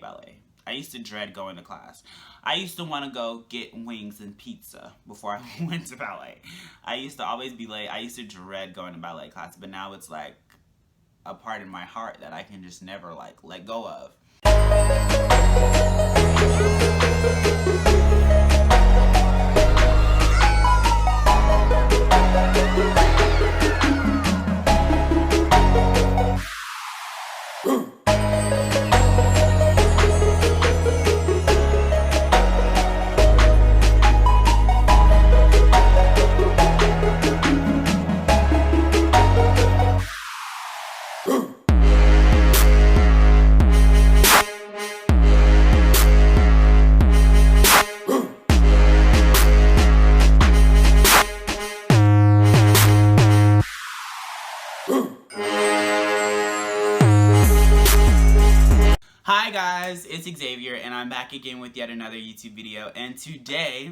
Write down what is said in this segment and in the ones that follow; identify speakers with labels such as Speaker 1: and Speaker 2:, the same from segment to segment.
Speaker 1: ballet. I used to dread going to class. I used to want to go get wings and pizza before I went to ballet. I used to always be late. I used to dread going to ballet class, but now it's like a part in my heart that I can just never like let go of. Hi guys, it's Xavier and I'm back again with yet another YouTube video, and today,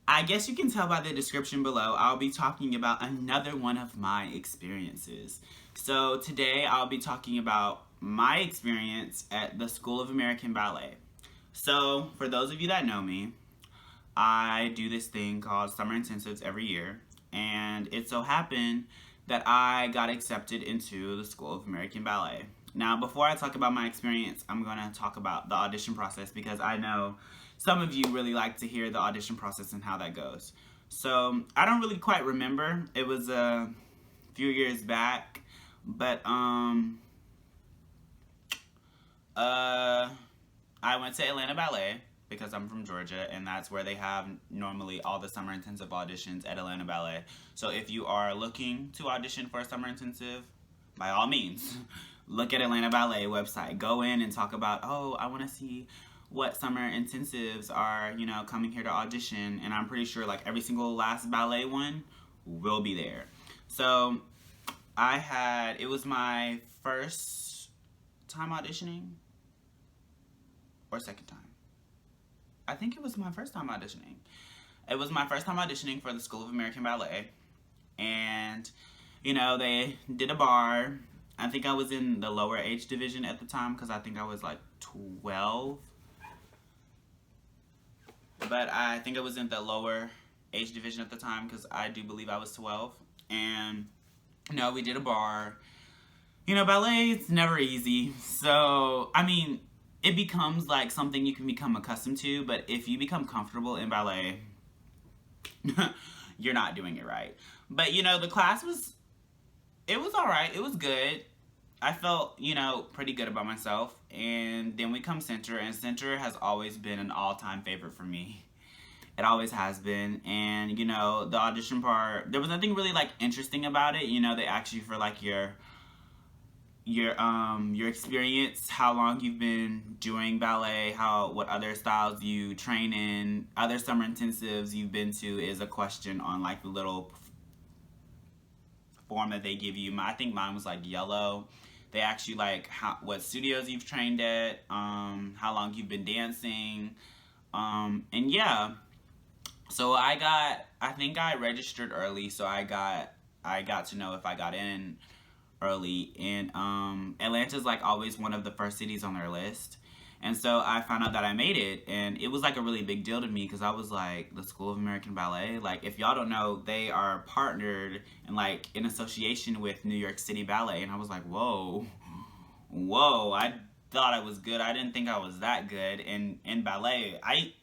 Speaker 1: I guess you can tell by the description below, I'll be talking about another one of my experiences. So today I'll be talking about my experience at the School of American Ballet. So for those of you that know me, I do this thing called summer intensives every year, and it so happened that I got accepted into the School of American Ballet. Now, before I talk about my experience, I'm going to talk about the audition process because I know some of you really like to hear the audition process and how that goes. So, I don't really quite remember. It was a few years back, but I went to Atlanta Ballet because I'm from Georgia, and that's where they have normally all the summer intensive auditions at Atlanta Ballet. So if you are looking to audition for a summer intensive, by all means, look at Atlanta Ballet website. Go in and talk about, oh, I want to see what summer intensives are, you know, coming here to audition. And I'm pretty sure like every single last ballet one will be there. So it was my first time auditioning, or second time. I think it was my first time auditioning. It was my first time auditioning for the School of American Ballet. And, you know, they did a bar. I think I was in the lower age division at the time because I think I was like 12. But I think I was in the lower age division at the time because I do believe I was 12. And, you know, we did a bar. You know, ballet, it's never easy. So, I mean, it becomes like something you can become accustomed to, but if you become comfortable in ballet, you're not doing it right. But, you know, the class was alright. It was good. I felt, you know, pretty good about myself. And then we come center, and center has always been an all-time favorite for me. It always has been. And, you know, the audition part, there was nothing really, like, interesting about it. You know, they ask you for, like, your experience, how long you've been doing ballet, what other styles you train in, other summer intensives you've been to is a question on like the little form that they give you. I think mine was like yellow. They ask you like what studios you've trained at, how long you've been dancing, and yeah. So I think I registered early, so I got to know if I got in early, and Atlanta's like always one of the first cities on their list, and so I found out that I made it, and it was like a really big deal to me because I was like, the School of American Ballet, like if y'all don't know, they are partnered and like in association with New York City Ballet, and I was like, whoa, I thought I was good. I didn't think I was that good in ballet. I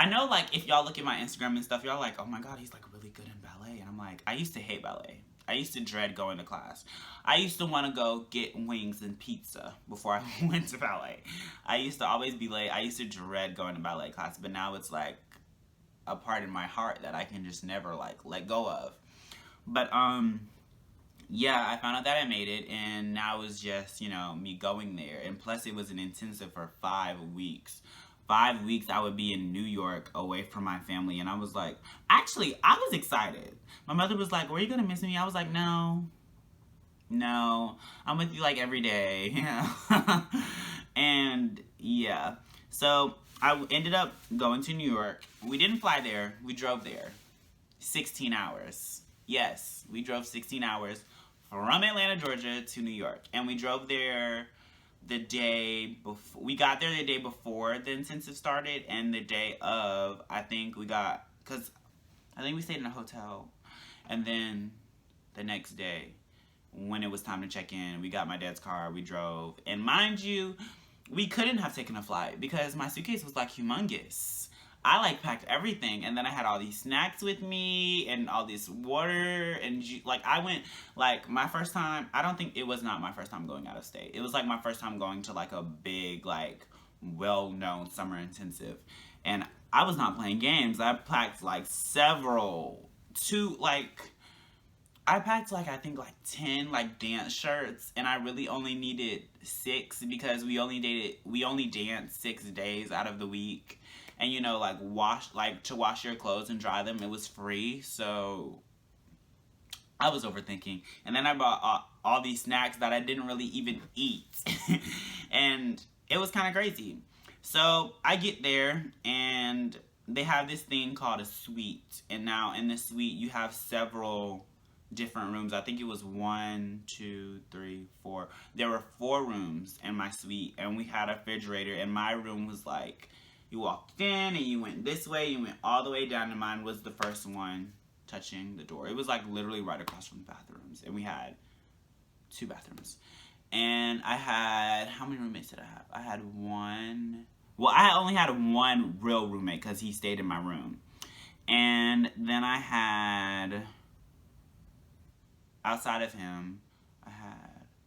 Speaker 1: know, like, if y'all look at my Instagram and stuff, y'all like, oh my god, he's like really good in ballet, and I'm like, I used to hate ballet. I used to dread going to class. I used to want to go get wings and pizza before I went to ballet. I used to always be late. I used to dread going to ballet class, but now it's like a part in my heart that I can just never like let go of. But yeah, I found out that I made it, and now it was just, you know, me going there. And plus it was an intensive for 5 weeks. 5 weeks I would be in New York away from my family, and I was like, actually, I was excited. My mother was like, were you gonna miss me? I was like, no, I'm with you like every day. And yeah, so I ended up going to New York. We didn't fly there, we drove there. 16 hours. Yes, we drove 16 hours from Atlanta, Georgia to New York, and we drove there the day before. We got there the day before the intensive started, and the day of, I think we got, because I think we stayed in a hotel, and then the next day, when it was time to check in, we got my dad's car, we drove, and mind you, we couldn't have taken a flight because my suitcase was like humongous. I like packed everything, and then I had all these snacks with me and all this water, and like I went, like my first time, I don't think, it was not my first time going out of state. It was like my first time going to like a big, like well-known summer intensive, and I was not playing games. I packed like I packed like, I think like 10 like dance shirts, and I really only needed 6 because we only danced 6 days out of the week. And you know, like to wash your clothes and dry them, it was free. So I was overthinking. And then I bought all these snacks that I didn't really even eat. And it was kind of crazy. So I get there, and they have this thing called a suite. And now in the suite, you have several different rooms. I think it was 1, 2, 3, 4. There were 4 rooms in my suite, and we had a refrigerator, and my room was like, you walked in and you went this way, you went all the way down, and mine was the first one touching the door. It was like literally right across from the bathrooms, and we had 2 bathrooms. And I had, how many roommates did I have? I had one. Well, I only had one real roommate because he stayed in my room. And then I had, outside of him,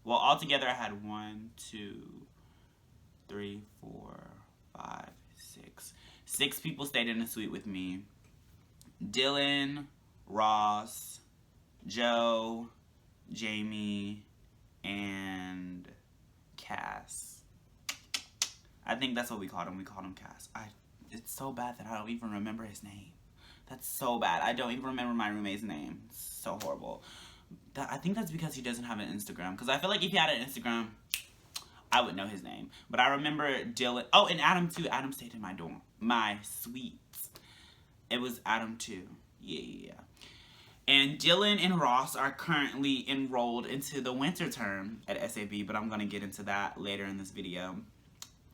Speaker 1: well, altogether I had 1, 2, 3, 4, 5, 6 people stayed in the suite with me. Dylan, Ross, Joe, Jamie, and Cass. I think that's what we called him. We called him Cass. It's so bad that I don't even remember his name. That's so bad. I don't even remember my roommate's name. It's so horrible. I think that's because he doesn't have an Instagram. Because I feel like if he had an Instagram, I would know his name. But I remember Dylan. Oh, and Adam too. Adam stayed in my dorm. My suite. It was Adam too. Yeah. And Dylan and Ross are currently enrolled into the winter term at SAB. But I'm going to get into that later in this video.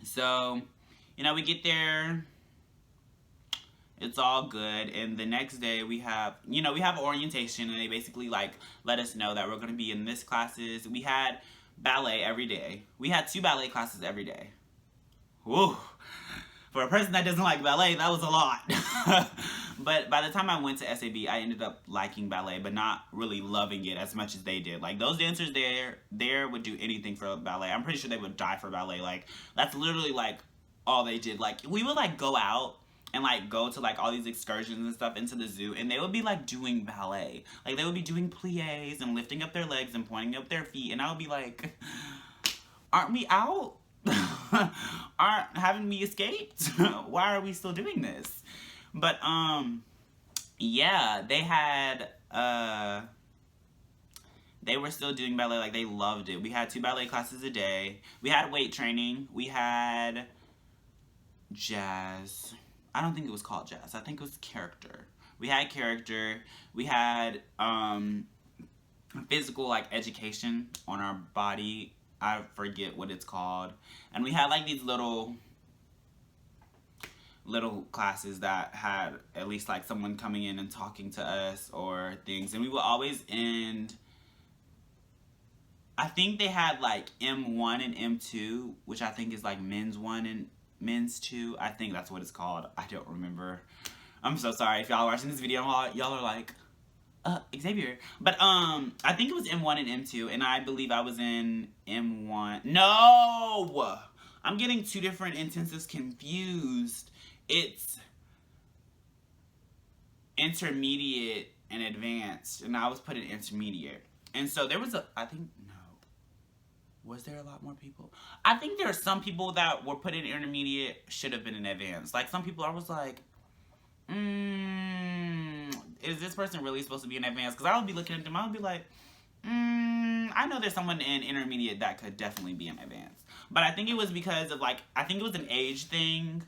Speaker 1: So, you know, we get there. It's all good. And the next day we have, orientation. And they basically like let us know that we're going to be in this classes. We had ballet every day. We had 2 ballet classes every day. Woo! For a person that doesn't like ballet, that was a lot. But by the time I went to SAB, I ended up liking ballet, but not really loving it as much as they did. Like, those dancers there would do anything for ballet. I'm pretty sure they would die for ballet. Like, that's literally, like, all they did. Like, we would, like, go out and, like, go to, like, all these excursions and stuff into the zoo, and they would be, like, doing ballet. Like, they would be doing pliés and lifting up their legs and pointing up their feet, and I would be like, aren't we out? Haven't we escaped? Why are we still doing this? But, yeah, they had, they were still doing ballet, like, they loved it. We had 2 ballet classes a day. We had weight training. We had jazz. I don't think it was called jazz. I think it was character. We had character. We had, physical, like, education on our body. I forget what it's called. And we had, like, these little classes that had at least, like, someone coming in and talking to us or things. And we would always end, I think they had, like, M1 and M2, which I think is, like, men's 1 and men's 2. I think that's what it's called. I don't remember. I'm so sorry if y'all are watching this video. Y'all are like, Xavier. But, I think it was M1 and M2, and I believe I was in M1. No! I'm getting 2 different intensives confused. It's intermediate and advanced, and I was put in intermediate. And so there was was there a lot more people? I think there are some people that were put in intermediate should have been in advanced. Like, some people I was like, is this person really supposed to be in advanced? Because I would be looking at them, I would be like, I know there's someone in intermediate that could definitely be in advanced. But I think it was because of, like, I think it was an age thing,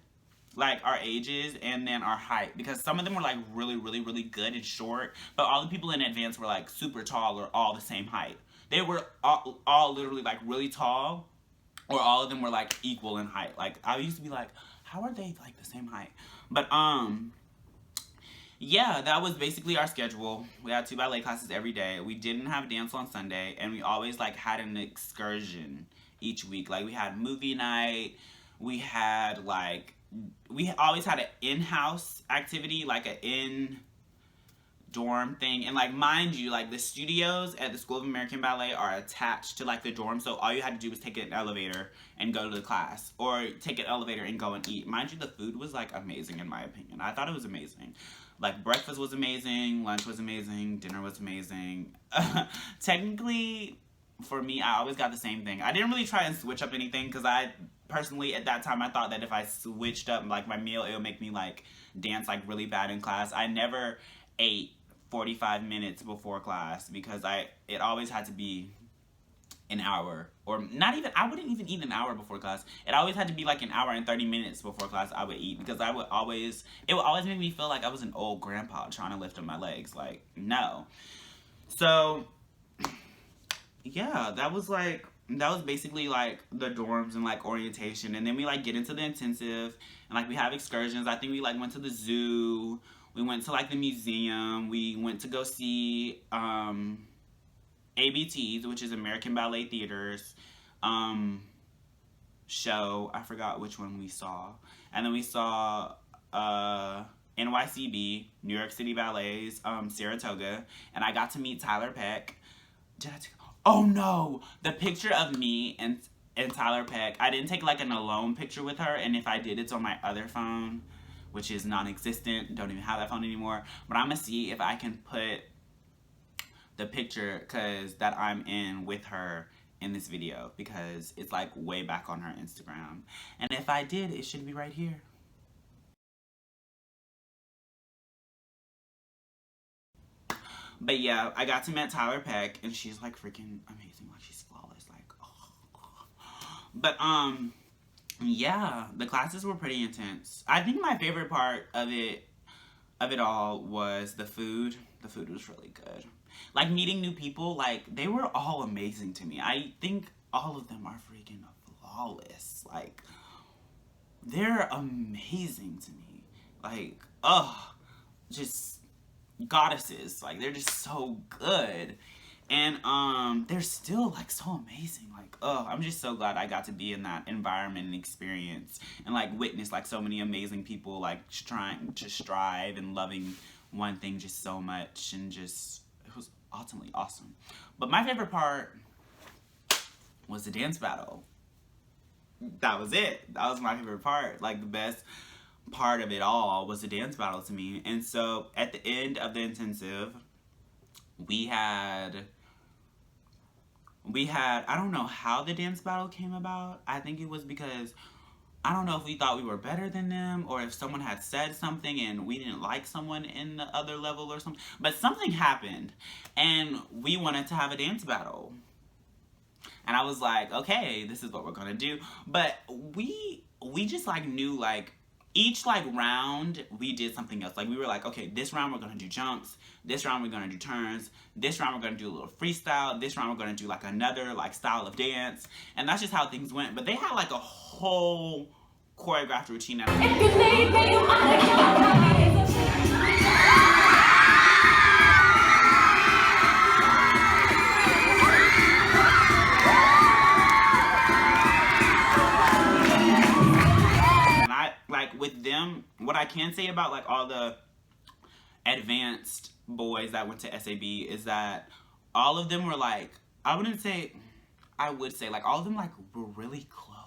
Speaker 1: like, our ages and then our height. Because some of them were, like, really, really, really good and short, but all the people in advanced were, like, super tall or all the same height. They were all literally, like, really tall, or all of them were like equal in height. Like I used to be like, how are they like the same height? But yeah, that was basically our schedule. We had 2 ballet classes every day. We didn't have dance on Sunday, and we always like had an excursion each week. Like we had movie night. We had like, we always had an in-house activity, like an in dorm thing. And like, mind you, like the studios at the School of American Ballet are attached to like the dorm, so all you had to do was take an elevator and go to the class, or take an elevator and go and eat. Mind you, the food was like amazing in my opinion. I thought it was amazing. Like breakfast was amazing, lunch was amazing, dinner was amazing. Technically, for me, I always got the same thing. I didn't really try and switch up anything, because I personally at that time I thought that if I switched up like my meal, it would make me like dance like really bad in class. I never ate 45 minutes before class, because it always had to be an hour, or not even, I wouldn't even eat an hour before class. It always had to be like an hour and 30 minutes before class I would eat, because it would always make me feel like I was an old grandpa trying to lift up my legs. Like, no. So yeah, that was basically like the dorms and like orientation. And then we like get into the intensive, and like we have excursions. I think we like went to the zoo, we went to like the museum, we went to go see ABT's, which is American Ballet Theater's show. I forgot which one we saw. And then we saw NYCB, New York City Ballet's Saratoga, and I got to meet Tyler Peck. Oh no! The picture of me and Tyler Peck, I didn't take like an alone picture with her, and if I did, it's on my other phone, which is non-existent. Don't even have that phone anymore. But I'm gonna see if I can put the picture that I'm in with her in this video, because it's like way back on her Instagram. And if I did, it should be right here. But yeah, I got to meet Tyler Peck, and she's like freaking amazing. Like, she's flawless. Like, oh. But yeah, the classes were pretty intense. I think my favorite part of it all was the food. The food was really good. Like, meeting new people, like, they were all amazing to me. I think all of them are freaking flawless. Like, they're amazing to me. Like, just goddesses. Like, they're just so good. And they're still like so amazing. Like, I'm just so glad I got to be in that environment and experience, and like witness like so many amazing people like trying to strive and loving one thing just so much, and just, it was ultimately awesome. But my favorite part was the dance battle. That was it. That was my favorite part. Like, the best part of it all was the dance battle to me. And so at the end of the intensive, we had, I don't know how the dance battle came about. I think it was because, I don't know if we thought we were better than them, or if someone had said something and we didn't like someone in the other level or something. But something happened, and we wanted to have a dance battle. And I was like, okay, this is what we're gonna do. But we just like knew, like, each like round we did something else. Like, we were like, okay, this round we're gonna do jumps, this round we're gonna do turns, this round we're gonna do a little freestyle, this round we're gonna do like another like style of dance. And that's just how things went. But they had like a whole choreographed routine. With them, what I can say about like all the advanced boys that went to SAB is that all of them were like, I would say like all of them like were really close.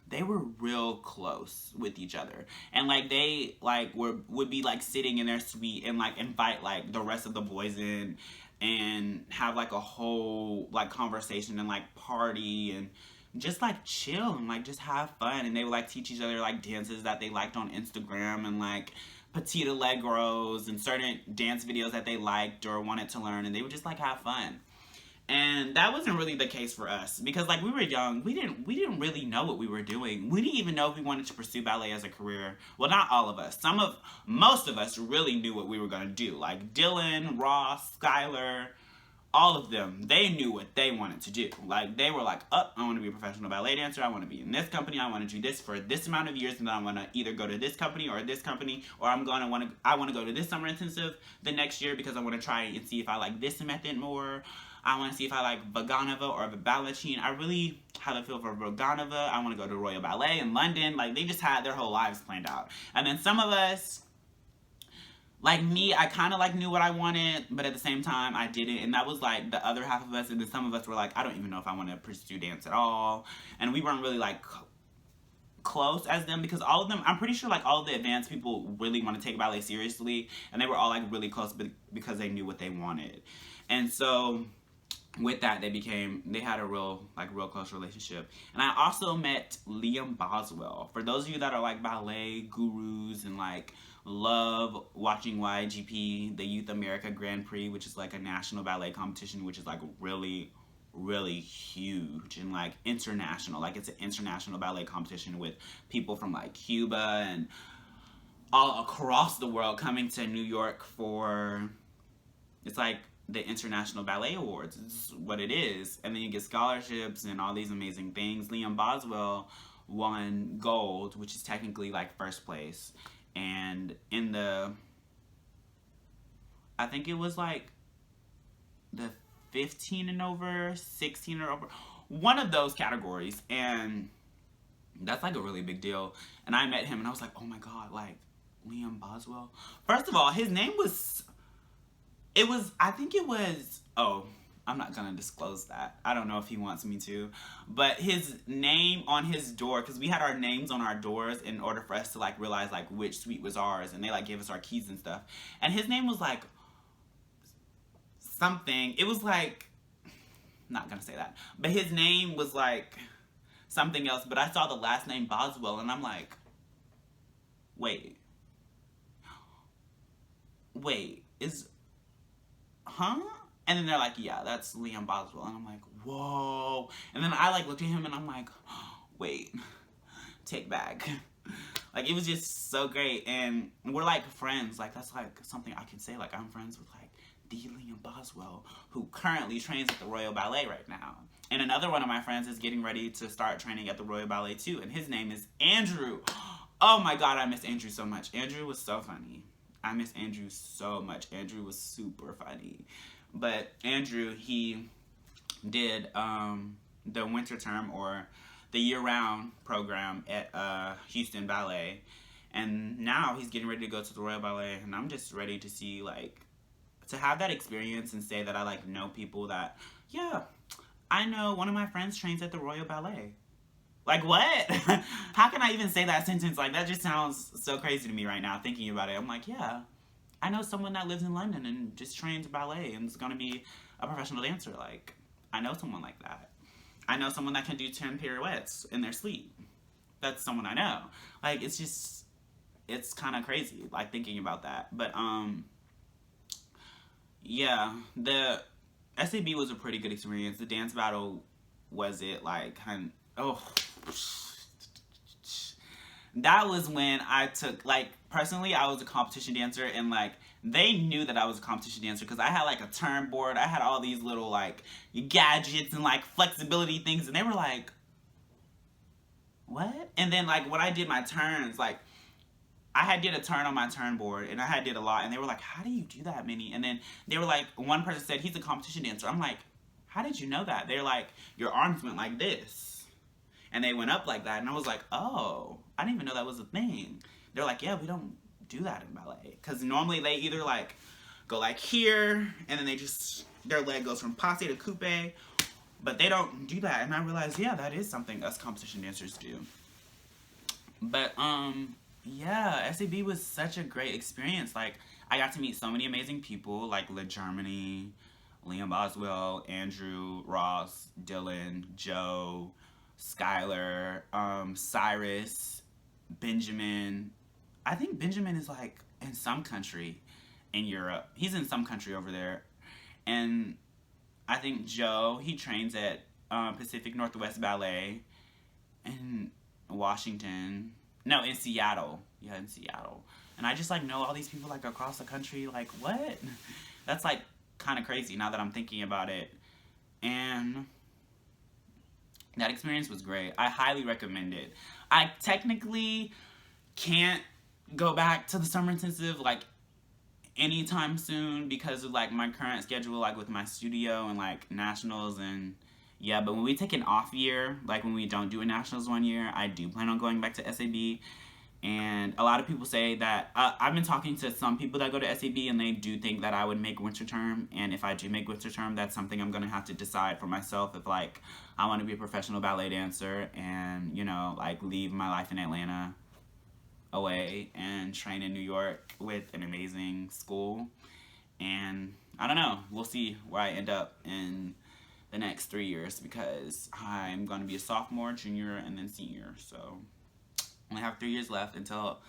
Speaker 1: They were real close with each other, and like they like would be like sitting in their suite and like invite like the rest of the boys in and have like a whole like conversation and like party and just like chill and like just have fun. And they would like teach each other like dances that they liked on Instagram, and like petite allegros and certain dance videos that they liked or wanted to learn, and they would just like have fun. And that wasn't really the case for us, because like we were young. We didn't really know what we were doing. We didn't even know if we wanted to pursue ballet as a career. Well, not all of us. Most of us really knew what we were going to do. Like Dylan, Ross, Schkuyler, all of them, they knew what they wanted to do. Like, they were like, oh, I want to be a professional ballet dancer. I want to be in this company. I want to do this for this amount of years, and then I want to either go to this company, or I want to go to this summer intensive the next year because I want to try and see if I like this method more. I want to see if I like Vaganova or Balatine. I really have a feel for Vaganova. I want to go to Royal Ballet in London. Like, they just had their whole lives planned out. And then some of us, like me, I kind of like knew what I wanted, but at the same time I didn't. And that was like the other half of us. And then some of us were like, I don't even know if I want to pursue dance at all. And we weren't really like close as them, because all of them, I'm pretty sure like all of the advanced people really want to take ballet seriously, and they were all like really close because they knew what they wanted. And so with that, they had a real close relationship. And I also met Liam Boswell. For those of you that are like ballet gurus and like love watching YGP, the Youth America Grand Prix, which is like a national ballet competition, which is like really, really huge and like international. Like, it's an international ballet competition with people from like Cuba and all across the world coming to New York for, it's like the International Ballet Awards. It's what it is. And then you get scholarships and all these amazing things. Liam Boswell won gold, which is technically like first place. And in the, I think it was like the 15 and over, 16 or over, one of those categories. And that's like a really big deal. And I met him and I was like, oh my God, like Liam Boswell. First of all, his name was, I think it was, oh, I'm not gonna disclose that. I don't know if he wants me to. But his name on his door, because we had our names on our doors in order for us to like realize like which suite was ours, and they like gave us our keys and stuff. And his name was like something. It was like, not gonna say that. But his name was like something else. But I saw the last name Boswell and I'm like, wait, huh? And then they're like, yeah, that's Liam Boswell. And I'm like, whoa. And then I like looked at him and I'm like, wait, take back. Like, it was just so great. And we're like friends. Like, that's like something I can say. Like, I'm friends with like the Liam Boswell, who currently trains at the Royal Ballet right now. And another one of my friends is getting ready to start training at the Royal Ballet too. And his name is Andrew. Oh my God, I miss Andrew so much. Andrew was so funny. I miss Andrew so much. Andrew was super funny. But Andrew, he did the winter term or the year-round program at Houston Ballet. And now he's getting ready to go to the Royal Ballet. And I'm just ready to see, like, to have that experience and say that I, like, know people that, yeah, I know one of my friends trains at the Royal Ballet. Like, what? How can I even say that sentence? Like, that just sounds so crazy to me right now, thinking about it. I'm like, yeah, I know someone that lives in London and just trains ballet and is going to be a professional dancer. Like, I know someone like that. I know someone that can do 10 pirouettes in their sleep. That's someone I know. Like, it's just, it's kind of crazy, like, thinking about that. But, yeah, the SAB was a pretty good experience. The dance battle was it, like, oh, that was when I took, like, personally, I was a competition dancer, and, like, they knew that I was a competition dancer because I had, like, a turn board. I had all these little, like, gadgets and, like, flexibility things, and they were like, what? And then, like, when I did my turns, like, I had did a turn on my turn board, and I had did a lot, and they were like, how do you do that many? And then they were like, one person said, he's a competition dancer. I'm like, how did you know that? They're like, your arms went like this. And they went up like that, and I was like, oh, I didn't even know that was a thing. They're like, yeah, we don't do that in ballet. Because normally they either, like, go like here, and then they just, their leg goes from passe to coupe, but they don't do that. And I realized, yeah, that is something us competition dancers do. But, yeah, SAB was such a great experience. Like, I got to meet so many amazing people, like Lagermany, Liam Boswell, Andrew, Ross, Dylan, Joe, Schkuyler, Cyrus, Benjamin. I think Benjamin is, like, in some country in Europe. He's in some country over there. And I think Joe, he trains at Pacific Northwest Ballet in Washington. No, in Seattle. Yeah, in Seattle. And I just, like, know all these people, like, across the country. Like, what? That's, like, kind of crazy now that I'm thinking about it. And that experience was great. I highly recommend it. I technically can't go back to the summer intensive like anytime soon because of like my current schedule, like with my studio and like nationals. And yeah, but when we take an off year, like when we don't do a nationals one year, I do plan on going back to SAB. And a lot of people say that, I've been talking to some people that go to SAB and they do think that I would make winter term. And if I do make winter term, that's something I'm going to have to decide for myself if like I want to be a professional ballet dancer and, you know, like leave my life in Atlanta away and train in New York with an amazing school. And I don't know, we'll see where I end up in the next 3 years because I'm going to be a sophomore, junior, and then senior. So I only have 3 years left until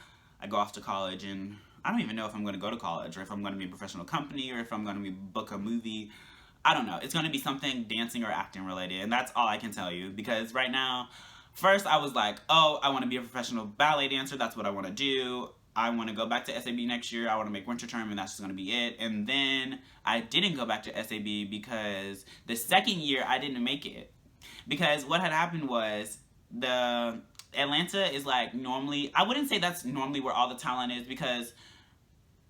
Speaker 1: I go off to college, and I don't even know if I'm going to go to college or if I'm going to be a professional company or if I'm going to book a movie. I don't know. It's going to be something dancing or acting related, and that's all I can tell you because right now, first I was like, oh, I want to be a professional ballet dancer. That's what I want to do. I want to go back to SAB next year. I want to make winter term, and that's just going to be it. And then I didn't go back to SAB because the second year I didn't make it. Because what had happened was the Atlanta is like normally, I wouldn't say that's normally where all the talent is because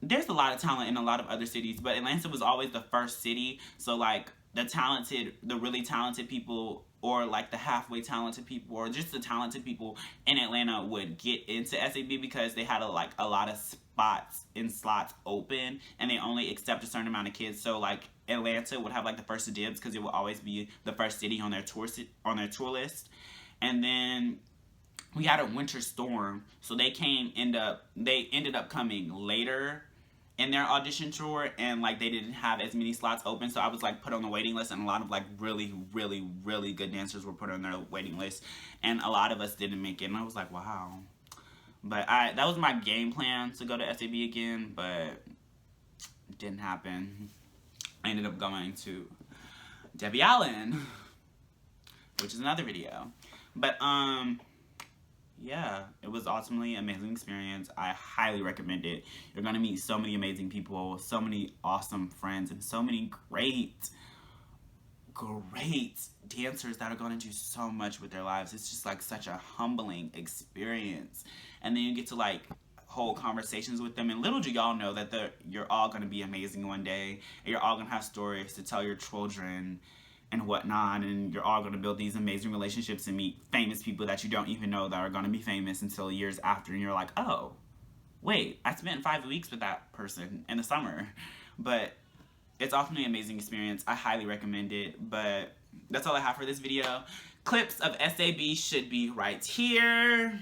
Speaker 1: there's a lot of talent in a lot of other cities, but Atlanta was always the first city. So like the really talented people or like the halfway talented people or just the talented people in Atlanta would get into SAB because they had a lot of slots open and they only accept a certain amount of kids. So like Atlanta would have like the first dibs because it would always be the first city on their tour list. And then we had a winter storm, so they ended up coming later in their audition tour, and like they didn't have as many slots open, so I was like put on the waiting list, and a lot of like really, really, really good dancers were put on their waiting list, and a lot of us didn't make it, and I was like, wow. But that was my game plan to go to SAB again, but it didn't happen. I ended up going to Debbie Allen, which is another video. But yeah, it was ultimately an amazing experience. I highly recommend it. You're going to meet so many amazing people, so many awesome friends, and so many great dancers that are going to do so much with their lives. It's just like such a humbling experience. And then you get to like hold conversations with them, and little do y'all know that you're all going to be amazing one day, and you're all going to have stories to tell your children and whatnot, and you're all going to build these amazing relationships and meet famous people that you don't even know that are going to be famous until years after, and you're like, oh, wait, I spent 5 weeks with that person in the summer. But it's ultimately an amazing experience. I highly recommend it, but that's all I have for this video. Clips of SAB should be right here.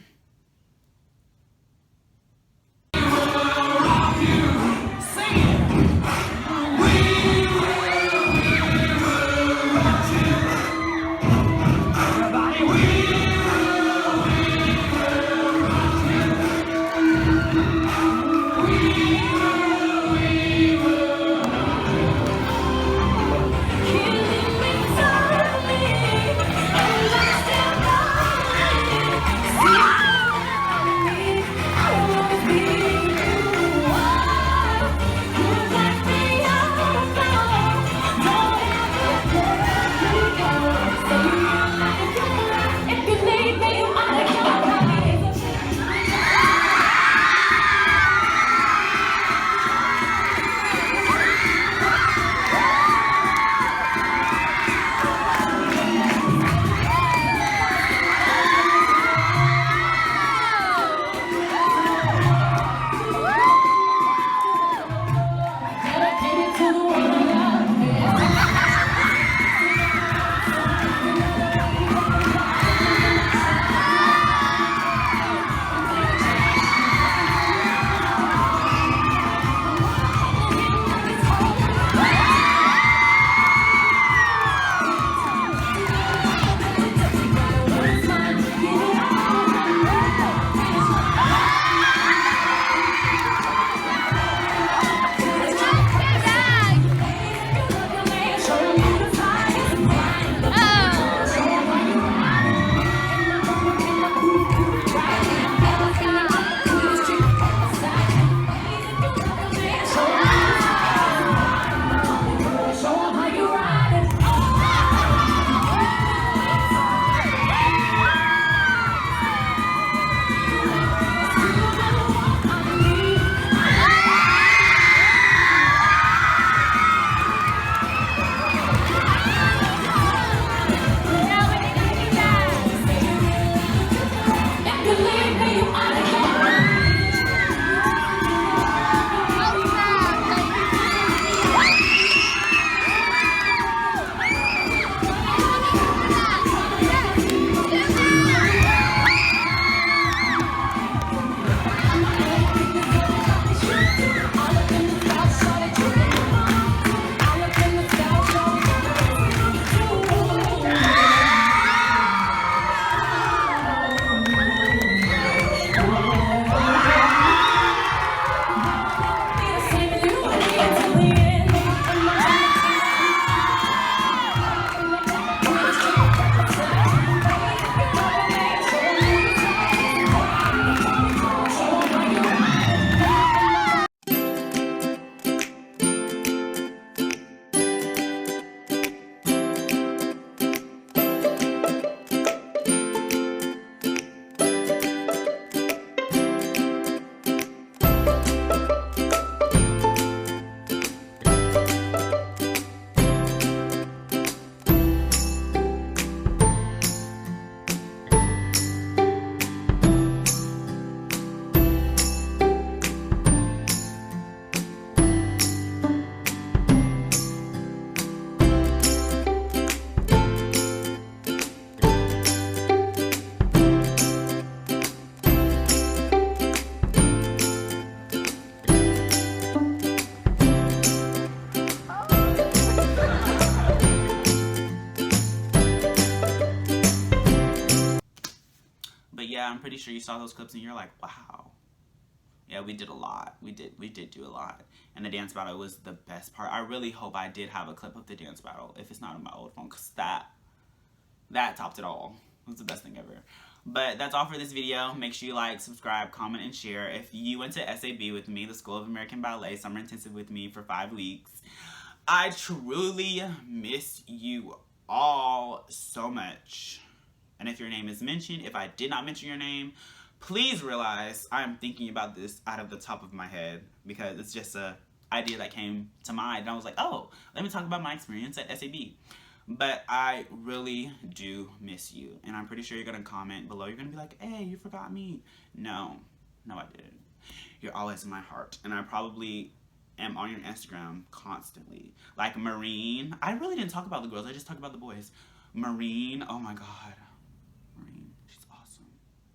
Speaker 1: But yeah, I'm pretty sure you saw those clips and you're like, wow. Yeah, we did a lot. We did do a lot. And the dance battle was the best part. I really hope I did have a clip of the dance battle, if it's not on my old phone, because that topped it all. It was the best thing ever. But that's all for this video. Make sure you like, subscribe, comment, and share. If you went to SAB with me, the School of American Ballet Summer Intensive with me for 5 weeks, I truly miss you all so much. And if your name is mentioned, if I did not mention your name, please realize I'm thinking about this out of the top of my head, because it's just a idea that came to mind. And I was like, oh, let me talk about my experience at SAB. But I really do miss you. And I'm pretty sure you're going to comment below. You're going to be like, hey, you forgot me. No, I didn't. You're always in my heart. And I probably am on your Instagram constantly. Like Marine. I really didn't talk about the girls. I just talked about the boys. Marine. Oh my God. Marine. She's awesome.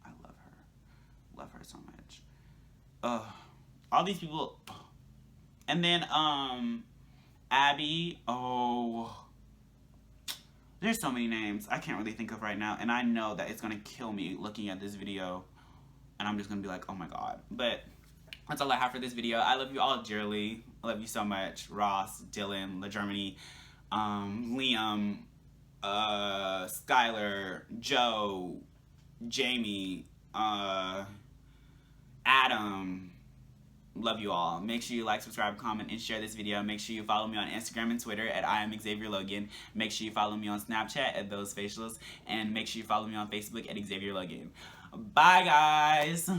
Speaker 1: I love her. Love her so much. All these people. And then, Abie. Oh. There's so many names I can't really think of right now. And I know that it's going to kill me looking at this video. And I'm just going to be like, oh my God. But that's all I have for this video. I love you all dearly. I love you so much. Ross, Dylan, Lagermany, Liam, Schkuyler, Joe, Jamie, Adam. Love you all. Make sure you like, subscribe, comment, and share this video. Make sure you follow me on Instagram and Twitter at @IamXavierLogan. Make sure you follow me on Snapchat at Those Facials. And make sure you follow me on Facebook at Xavier Logan. Bye, guys.